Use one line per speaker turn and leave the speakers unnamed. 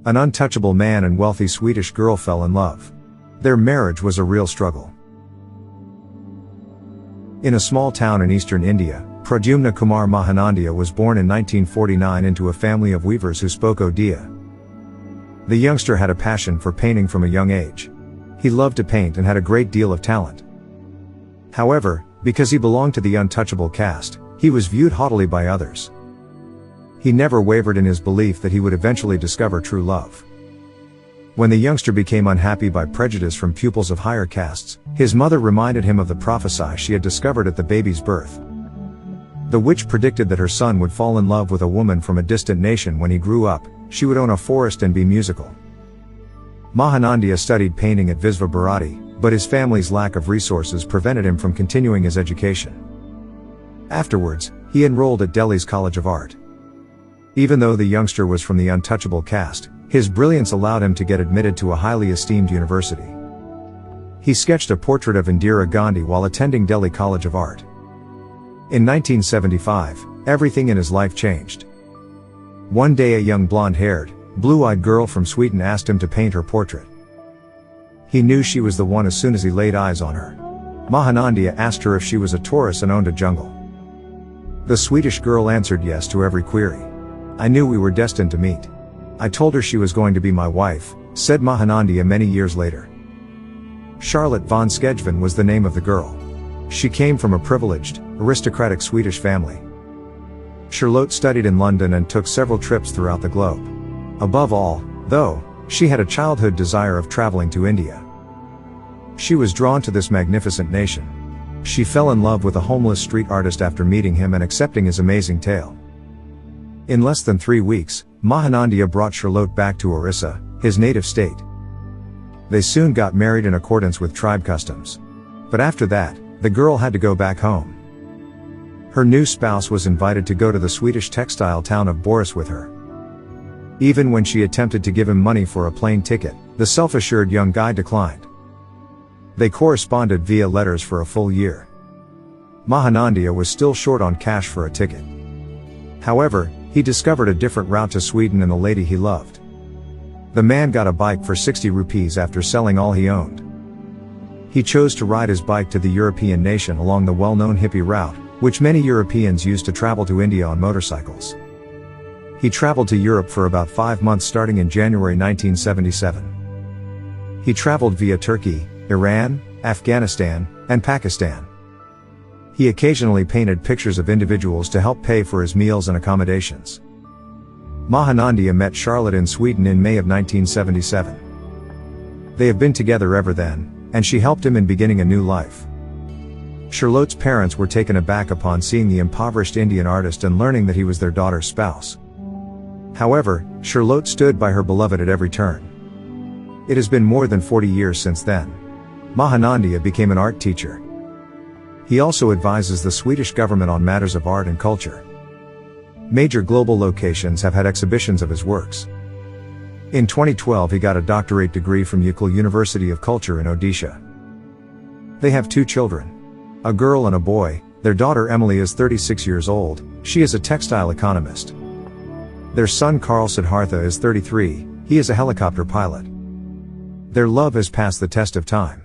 An untouchable man and wealthy Swedish girl fell in love. Their marriage was a real struggle. In a small town in eastern India, Pruma Kumar Mahanandia was born in 1949 into a family of weavers who spoke Odia. The youngster had a passion for painting from a young age. He loved to paint and had a great deal of talent. However, because he belonged to the untouchable caste, he was viewed haughtily by others. He never wavered in his belief that he would eventually discover true love. When the youngster became unhappy by prejudice from pupils of higher castes, his mother reminded him of the prophecy she had discovered at the baby's birth. The witch predicted that her son would fall in love with a woman from a distant nation when he grew up. She would own a forest and be musical. Mahanandia studied painting at Visva Bharati, but his family's lack of resources prevented him from continuing his education. Afterwards, he enrolled at Delhi's College of Art. Even though the youngster was from the untouchable caste, his brilliance allowed him to get admitted to a highly esteemed university. He sketched a portrait of Indira Gandhi while attending Delhi College of Art. In 1975, everything in his life changed. One day a young blonde-haired, blue-eyed girl from Sweden asked him to paint her portrait. He knew she was the one as soon as he laid eyes on her. Mahanandia asked her if she was a Taurus and owned a jungle. The Swedish girl answered yes to every query. "I knew we were destined to meet. I told her she was going to be my wife," said Mahanandia many years later. Charlotte Von Schedvin was the name of the girl. She came from a privileged, aristocratic Swedish family. Charlotte studied in London and took several trips throughout the globe. Above all, though, she had a childhood desire of traveling to India. She was drawn to this magnificent nation. She fell in love with a homeless street artist after meeting him and accepting his amazing tale. In less than 3 weeks, Mahanandia brought Charlotte back to Orissa, his native state. They soon got married in accordance with tribe customs. But after that, the girl had to go back home. Her new spouse was invited to go to the Swedish textile town of Boris with her. Even when she attempted to give him money for a plane ticket, the self-assured young guy declined. They corresponded via letters for a full year. Mahanandia was still short on cash for a ticket. However, he discovered a different route to Sweden and the lady he loved. The man got a bike for 60 rupees after selling all he owned. He chose to ride his bike to the European nation along the well-known hippie route, which many Europeans use to travel to India on motorcycles. He traveled to Europe for about 5 months starting in January 1977. He traveled via Turkey, Iran, Afghanistan, and Pakistan. He occasionally painted pictures of individuals to help pay for his meals and accommodations. Mahanandia met Charlotte in Sweden in May of 1977. They have been together ever then, and she helped him in beginning a new life. Charlotte's parents were taken aback upon seeing the impoverished Indian artist and learning that he was their daughter's spouse. However, Charlotte stood by her beloved at every turn. It has been more than 40 years since then. Mahanandia became an art teacher. He also advises the Swedish government on matters of art and culture. Major global locations have had exhibitions of his works. In 2012 he got a doctorate degree from UCL University of Culture in Odisha. They have 2 children. A girl and a boy. Their daughter Emily is 36 years old, she is a textile economist. Their son Carl Siddhartha is 33, he is a helicopter pilot. Their love has passed the test of time.